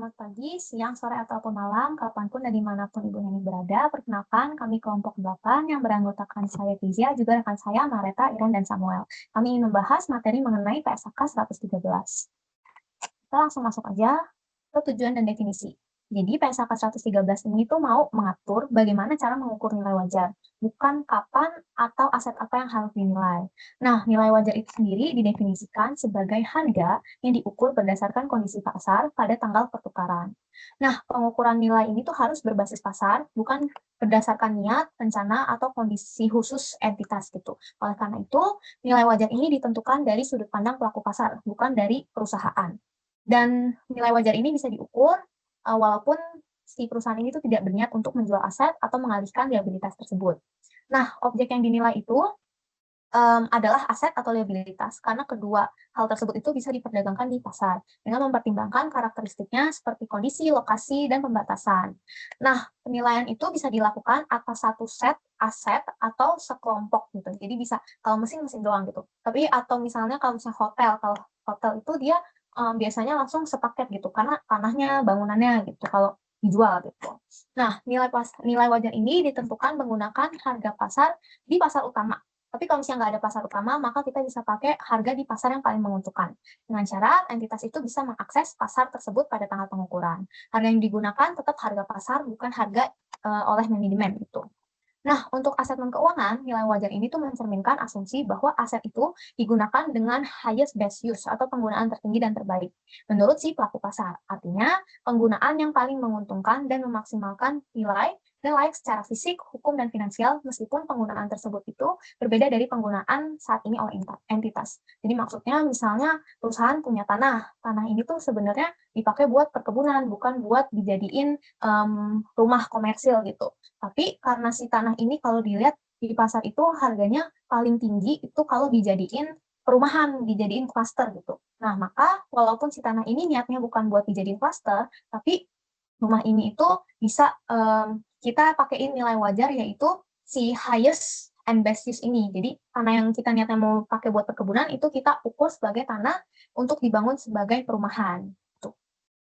Selamat pagi, siang, sore, ataupun malam, kapanpun dan dimanapun Ibu Neni berada. Perkenalkan, kami kelompok 8 yang beranggotakan saya Fizia, juga rekan saya Mareta, Iren, dan Samuel. Kami ingin membahas materi mengenai PSAK 113. Kita langsung masuk aja ke tujuan dan definisi. Jadi PSAK 113 ini tuh mau mengatur bagaimana cara mengukur nilai wajar, bukan kapan atau aset apa yang harus dinilai. Nah, nilai wajar itu sendiri didefinisikan sebagai harga yang diukur berdasarkan kondisi pasar pada tanggal pertukaran. Nah, pengukuran nilai ini tuh harus berbasis pasar, bukan berdasarkan niat, rencana, atau kondisi khusus entitas gitu. Oleh karena itu, nilai wajar ini ditentukan dari sudut pandang pelaku pasar, bukan dari perusahaan. Dan nilai wajar ini bisa diukur walaupun si perusahaan ini tuh tidak berniat untuk menjual aset atau mengalihkan liabilitas tersebut. Nah, objek yang dinilai itu adalah aset atau liabilitas karena kedua hal tersebut itu bisa diperdagangkan di pasar dengan mempertimbangkan karakteristiknya seperti kondisi, lokasi, dan pembatasan. Nah, penilaian itu bisa dilakukan atas satu set aset atau sekelompok gitu. Jadi bisa kalau mesin doang gitu. Tapi atau misalnya kalau misalnya hotel, kalau hotel itu dia biasanya langsung sepaket gitu karena tanahnya, bangunannya gitu kalau dijual gitu. Nah, nilai wajar ini ditentukan menggunakan harga pasar di pasar utama. Tapi kalau misalnya nggak ada pasar utama, maka kita bisa pakai harga di pasar yang paling menguntungkan. Dengan syarat entitas itu bisa mengakses pasar tersebut pada tanggal pengukuran. Harga yang digunakan tetap harga pasar, bukan harga oleh manajemen gitu. Nah, untuk aset non-keuangan, nilai wajar ini tuh mencerminkan asumsi bahwa aset itu digunakan dengan highest best use atau penggunaan tertinggi dan terbaik menurut si pelaku pasar. Artinya, penggunaan yang paling menguntungkan dan memaksimalkan nilai dan layak secara fisik, hukum, dan finansial meskipun penggunaan tersebut itu berbeda dari penggunaan saat ini oleh entitas. Jadi maksudnya misalnya perusahaan punya tanah ini tuh sebenarnya dipakai buat perkebunan, bukan buat dijadiin rumah komersil gitu. Tapi karena si tanah ini kalau dilihat di pasar itu harganya paling tinggi itu kalau dijadiin perumahan, dijadiin klaster gitu. Nah, maka walaupun si tanah ini niatnya bukan buat dijadiin klaster, tapi rumah ini itu bisa kita pakaiin nilai wajar yaitu si highest and best use ini. Jadi tanah yang kita niatnya mau pakai buat perkebunan itu kita ukur sebagai tanah untuk dibangun sebagai perumahan. Tuh.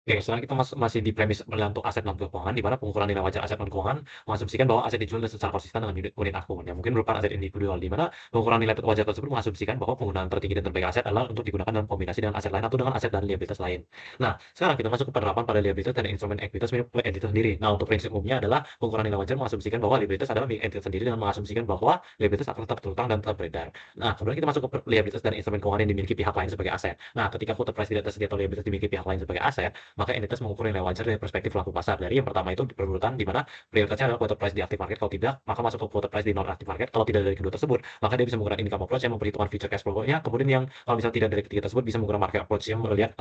Oke, sekarang kita masih di premis bergantung aset non keuangan, di mana pengukuran nilai wajar aset non keuangan mengasumsikan bahwa aset dijual secara konsisten dengan unit akun, yang mungkin merupakan aset individual, di mana pengukuran nilai wajar tersebut mengasumsikan bahwa penggunaan tertinggi dan terbaik aset adalah untuk digunakan dalam kombinasi dengan aset lain atau dengan aset dan liabilitas lain. Nah, sekarang kita masuk ke penerapan pada liabilitas dan instrumen ekuitas milik entitas sendiri. Nah, untuk prinsip umumnya adalah pengukuran nilai wajar mengasumsikan bahwa liabilitas adalah milik entitas sendiri dan mengasumsikan bahwa liabilitas akan tetap terutang dan tetap beredar. Nah, kemudian kita masuk ke liabilitas dan instrumen keuangan yang dimiliki pihak lain sebagai aset. Nah, ketika quoted price tidak tersedia atau liabilitas dimiliki pihak lain sebagai aset, maka entitas mengukur nilai wajar dari perspektif pelaku pasar. Dari yang pertama itu berurutan di mana prioritasnya adalah quoted price di active market, kalau tidak maka masuk ke quoted price di non active market. Kalau tidak dari kedua tersebut, maka dia bisa menggunakan income approach yang memperhitungkan future cash flow-nya. Kemudian yang kalau misalnya tidak dari ketiga tersebut bisa menggunakan market approach yang melihat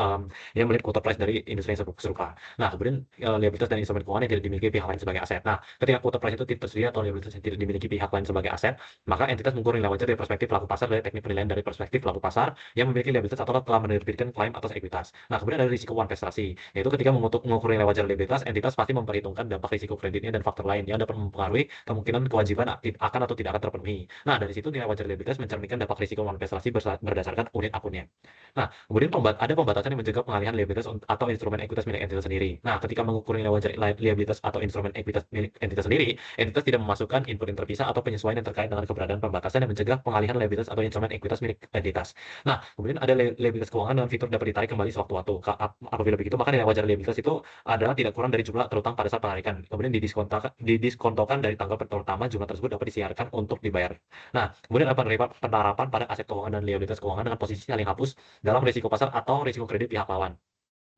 quoted price dari industri yang serupa. Nah, kemudian liabilitas dan instrumen keuangan yang tidak dimiliki pihak lain sebagai aset. Nah, ketika quoted price itu tidak tersedia atau liabilitas yang tidak dimiliki pihak lain sebagai aset, maka entitas mengukur nilai wajar dari perspektif pelaku pasar dari teknik penilaian dari perspektif pelaku pasar yang memiliki liabilitas atau telah menerbitkan klaim atas ekuitas. Nah, kemudian ada risiko uang prestasi, yaitu ketika mengukur nilai wajar liabilitas, entitas pasti memperhitungkan dampak risiko kreditnya dan faktor lain yang dapat mempengaruhi kemungkinan kewajiban akan atau tidak akan terpenuhi. Nah, dari situ nilai wajar liabilitas mencerminkan dampak risiko manifestasi berdasarkan unit akunnya. Nah, kemudian ada pembatasan yang mencegah pengalihan liabilitas atau instrumen ekuitas milik entitas sendiri. Nah, ketika mengukur nilai wajar liabilitas atau instrumen ekuitas milik entitas sendiri, entitas tidak memasukkan input yang terpisah atau penyesuaian yang terkait dengan keberadaan pembatasan yang mencegah pengalihan liabilitas atau instrumen ekuitas milik entitas. Nah, kemudian ada liabilitas keuangan dengan fitur dapat ditarik kembali sewaktu-waktu. Apabila begitu, maka nilai wajar liabilitas itu adalah tidak kurang dari jumlah terutang pada saat penarikan. Kemudian didiskontokan dari tanggal pertama jumlah tersebut dapat disiarkan untuk dibayar. Nah, kemudian ada penerapan pada aset keuangan dan liabilitas keuangan dengan posisi saling hapus dalam risiko pasar atau risiko kredit pihak lawan.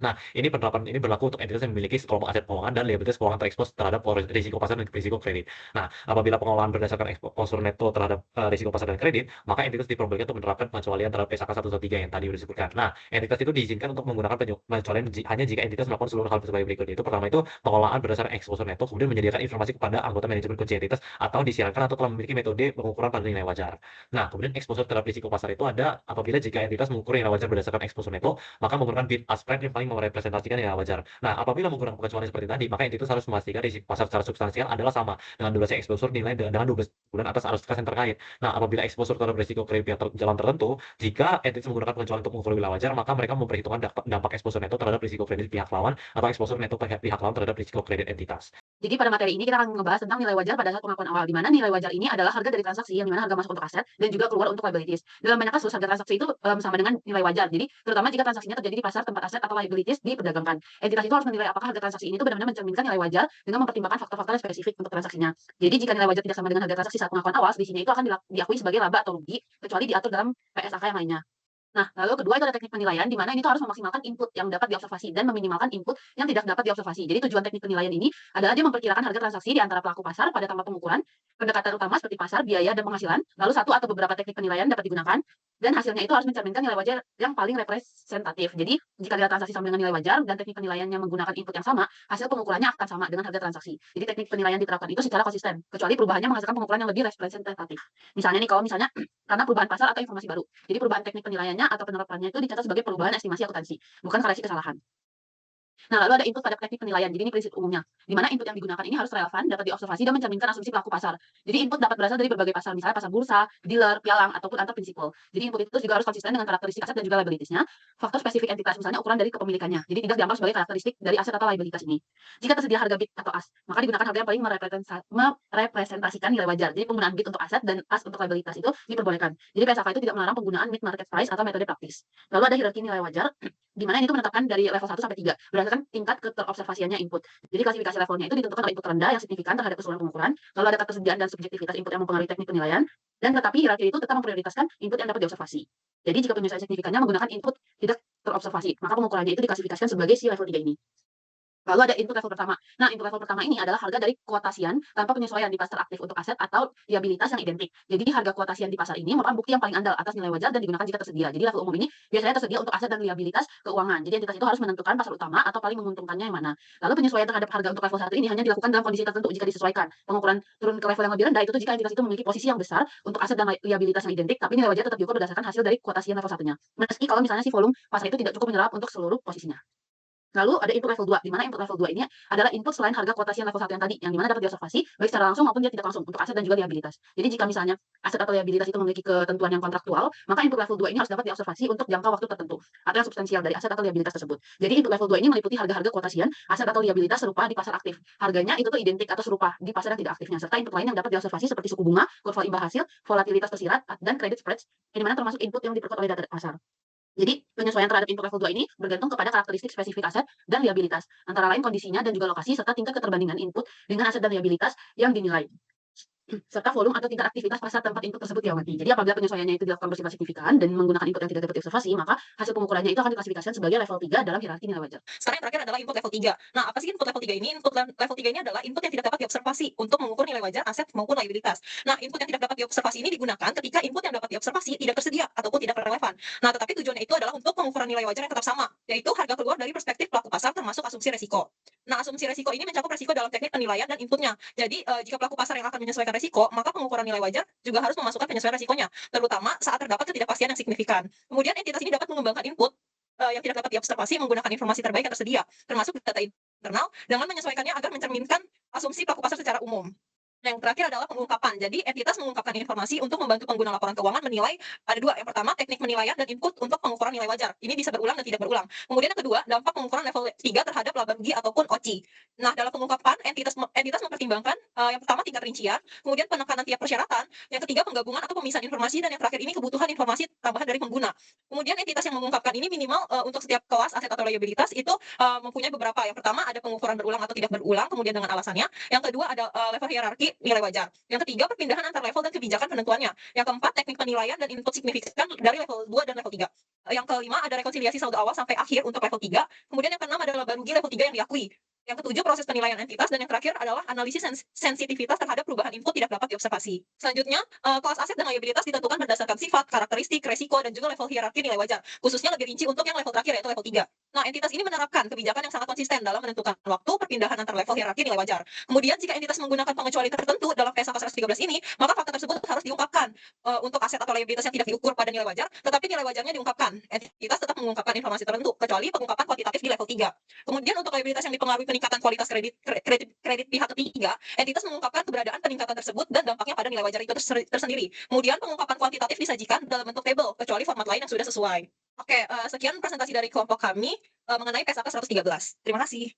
Nah, penerapan ini berlaku untuk entitas yang memiliki sekelompok aset keuangan dan liabilitas keuangan terekspos terhadap risiko pasar dan risiko kredit. Nah, apabila pengelolaan berdasarkan eksposur neto terhadap risiko pasar dan kredit, maka entitas diperbolehkan untuk menerapkan pengecualian terhadap SAK 113 yang tadi sudah disebutkan. Nah, entitas itu diizinkan untuk menggunakan pengecualian hanya jika entitas melakukan seluruh hal sebagai berikut. Yaitu pertama itu pengelolaan berdasarkan eksposur neto, kemudian menyediakan informasi kepada anggota manajemen kunci entitas atau disiarkan atau telah memiliki metode pengukuran pada nilai wajar. Nah, kemudian eksposur terhadap risiko pasar itu ada apabila jika entitas mengukur nilai wajar berdasarkan eksposur neto, maka menggunakan bid ask spread yang paling merepresentasikan nilai wajar. Nah, apabila menggunakan pengecualian seperti tadi, maka entitas harus memastikan risiko pasar secara substansial adalah sama dengan durasi exposure nilai dengan 12 bulan atas arus kas yang terkait. Nah, apabila exposure terhadap risiko kredit pihak jalan tertentu, jika entitas menggunakan pengecualian untuk mengukur nilai wajar, maka mereka memperhitungkan dampak exposure neto terhadap risiko kredit pihak lawan atau exposure neto pihak lawan terhadap risiko kredit entitas. Jadi pada materi ini kita akan ngebahas tentang nilai wajar pada saat pengakuan awal, di mana nilai wajar ini adalah harga dari transaksi yang dimana harga masuk untuk aset dan juga keluar untuk liabilities. Dalam banyak kasus harga transaksi itu sama dengan nilai wajar. Jadi terutama jika transaksinya terjadi di pasar tempat aset atau liabilities diperdagangkan. Entitas itu harus menilai apakah harga transaksi ini itu benar-benar mencerminkan nilai wajar dengan mempertimbangkan faktor-faktor yang spesifik untuk transaksinya. Jadi jika nilai wajar tidak sama dengan harga transaksi saat pengakuan awal, selisihnya itu akan diakui sebagai laba atau rugi kecuali diatur dalam PSAK yang lainnya. Nah, lalu kedua itu ada teknik penilaian, di mana ini tuh harus memaksimalkan input yang dapat diobservasi dan meminimalkan input yang tidak dapat diobservasi. Jadi tujuan teknik penilaian ini adalah dia memperkirakan harga transaksi di antara pelaku pasar pada tanggal pengukuran, pendekatan utama seperti pasar, biaya, dan penghasilan, lalu satu atau beberapa teknik penilaian dapat digunakan, dan hasilnya itu harus mencerminkan nilai wajar yang paling representatif. Jadi, jika nilai transaksi sama dengan nilai wajar dan teknik penilaiannya menggunakan input yang sama, hasil pengukurannya akan sama dengan harga transaksi. Jadi, teknik penilaian diterapkan itu secara konsisten, kecuali perubahannya menghasilkan pengukuran yang lebih representatif. Misalnya nih, kalau misalnya karena perubahan pasar atau informasi baru. Jadi, perubahan teknik penilaiannya atau penerapannya itu dicatat sebagai perubahan estimasi akuntansi, bukan koreksi kesalahan. Nah, lalu ada input pada teknik penilaian. Jadi ini prinsip umumnya, di mana input yang digunakan ini harus relevan, dapat diobservasi dan mencerminkan asumsi pelaku pasar. Jadi input dapat berasal dari berbagai pasar, misalnya pasar bursa, dealer, pialang, ataupun antar prinsipal. Jadi input itu juga harus konsisten dengan karakteristik aset dan juga liabilitiesnya, faktor spesifik entitas, misalnya ukuran dari kepemilikannya. Jadi tidak dianggap sebagai karakteristik dari aset atau liabilitas ini. Jika tersedia harga bid atau as, maka digunakan harga yang paling merepresentasikan nilai wajar. Jadi penggunaan bid untuk aset dan as untuk liabilitas itu diperbolehkan. Jadi PSAK itu tidak melarang penggunaan mid market price atau metode praktis. Lalu ada hierarki nilai wajar, di mana ini itu menetapkan dari level 1 sampai 3 berdasarkan tingkat keterobservasiannya input. Jadi klasifikasi levelnya itu ditentukan oleh input terendah yang signifikan terhadap keseluruhan pengukuran, lalu ada ketersediaan dan subjektivitas input yang mempengaruhi teknik penilaian, dan tetapi hierarki itu tetap memprioritaskan input yang dapat diobservasi. Jadi jika penyesuaian signifikannya menggunakan input tidak terobservasi, maka pengukurannya itu diklasifikasikan sebagai si level 3 ini. Lalu ada input level pertama. Nah, input level pertama ini adalah harga dari kuotasian tanpa penyesuaian di pasar aktif untuk aset atau liabilitas yang identik. Jadi harga kuotasian di pasar ini merupakan bukti yang paling andal atas nilai wajar dan digunakan jika tersedia. Jadi level umum ini biasanya tersedia untuk aset dan liabilitas keuangan. Jadi entitas itu harus menentukan pasar utama atau paling menguntungkannya yang mana. Lalu penyesuaian terhadap harga untuk level 1 ini hanya dilakukan dalam kondisi tertentu jika disesuaikan. Pengukuran turun ke level yang lebih rendah itu jika entitas itu memiliki posisi yang besar untuk aset dan liabilitas yang identik, tapi nilai wajar tetap diukur berdasarkan hasil dari kuotasian level 1-nya. Meski kalau misalnya si volume pasar itu tidak cukup menyerap untuk seluruh posisinya. Lalu ada input level 2, di mana input level 2 ini adalah input selain harga kuotasian level 1 yang tadi, yang dimana dapat diobservasi baik secara langsung maupun dia tidak langsung untuk aset dan juga liabilitas. Jadi jika misalnya aset atau liabilitas itu memiliki ketentuan yang kontraktual, maka input level 2 ini harus dapat diobservasi untuk jangka waktu tertentu atau yang substansial dari aset atau liabilitas tersebut. Jadi input level 2 ini meliputi harga-harga kuotasian aset atau liabilitas serupa di pasar aktif. Harganya itu tuh identik atau serupa di pasar yang tidak aktifnya, serta input lain yang dapat diobservasi seperti suku bunga, kurva imbal hasil, volatilitas tersirat, dan credit spreads, yang dimana termasuk input yang diperkuat oleh data pasar. Jadi, penyesuaian terhadap input level 2 ini bergantung kepada karakteristik spesifik aset dan liabilitas, antara lain kondisinya dan juga lokasi, serta tingkat keterbandingan input dengan aset dan liabilitas yang dinilai, serta volume atau tingkat aktivitas pasar tempat input tersebut diamati. Jadi apabila penyesuaiannya itu dilakukan bersifat signifikan dan menggunakan input yang tidak dapat diobservasi, maka hasil pengukurannya itu akan diklasifikasikan sebagai level 3 dalam hierarki nilai wajar. Sekarang yang terakhir adalah input level 3. Nah, apa sih input level 3 ini? Input level 3 ini adalah input yang tidak dapat diobservasi untuk mengukur nilai wajar aset maupun liabilitas. Nah, input yang tidak dapat diobservasi ini digunakan ketika input yang dapat diobservasi tidak tersedia ataupun tidak relevan. Nah, tetapi tujuannya itu adalah untuk pengukuran nilai wajar yang tetap sama, yaitu harga keluar dari perspektif pelaku pasar termasuk asumsi resiko. Nah, asumsi resiko ini mencakup resiko dalam teknik penilaian dan inputnya. Jadi, jika pelaku pasar yang akan menyesuaikan resiko, maka pengukuran nilai wajar juga harus memasukkan penyesuaian resikonya, terutama saat terdapat ketidakpastian yang signifikan. Kemudian entitas ini dapat mengembangkan input yang tidak dapat diobservasi menggunakan informasi terbaik yang tersedia, termasuk data internal, dengan menyesuaikannya agar mencerminkan asumsi pelaku pasar secara umum. Yang terakhir adalah pengungkapan. Jadi, entitas mengungkapkan informasi untuk membantu pengguna laporan keuangan menilai ada dua. Yang pertama, teknik penilaian dan input untuk pengukuran nilai wajar. Ini bisa berulang dan tidak berulang. Kemudian yang kedua, dampak pengukuran level 3 terhadap laba rugi ataupun OCI. Nah, dalam pengungkapan, entitas mempertimbangkan yang pertama tingkat rincian, kemudian penekanan tiap persyaratan, yang ketiga penggabungan atau pemisahan informasi, dan yang terakhir ini kebutuhan informasi tambahan dari pengguna. Kemudian entitas yang mengungkapkan ini minimal untuk setiap kelas aset atau liabilitas itu mempunyai beberapa. Yang pertama ada pengukuran berulang atau tidak berulang, kemudian dengan alasannya. Yang kedua ada level hierarki nilai wajar. Yang ketiga perpindahan antar level dan kebijakan penentuannya. Yang keempat teknik penilaian dan input signifikan dari level 2 dan level 3. Yang kelima ada rekonsiliasi saldo awal sampai akhir untuk level 3. Kemudian yang keenam adalah laba rugi level 3 yang diakui. Yang ketujuh proses penilaian entitas, dan yang terakhir adalah analisis sensitivitas terhadap perubahan input tidak dapat diobservasi. Selanjutnya, kelas aset dan liabilitas ditentukan berdasarkan sifat, karakteristik, resiko, dan juga level hierarki nilai wajar. Khususnya lebih rinci untuk yang level terakhir yaitu level 3. Nah, entitas ini menerapkan kebijakan yang sangat konsisten dalam menentukan waktu perpindahan antar level hierarki nilai wajar. Kemudian jika entitas menggunakan pengecualian tertentu dalam PSAK 113 ini, maka fakta tersebut harus diungkapkan untuk aset atau liabilitas yang tidak diukur pada nilai wajar, tetapi nilai wajarnya diungkapkan. Entitas tetap mengungkapkan informasi tertentu, kecuali pengungkapan kuantitatif di level 3. Kemudian untuk liabilitas yang dipengaruhi peningkatan kualitas kredit pihak ketiga, entitas mengungkapkan keberadaan peningkatan tersebut dan dampaknya pada nilai wajar itu tersendiri. Kemudian pengungkapan kuantitatif disajikan dalam bentuk tabel, kecuali format lain yang sudah sesuai. Oke, sekian presentasi dari kelompok kami mengenai PSAK 113. Terima kasih.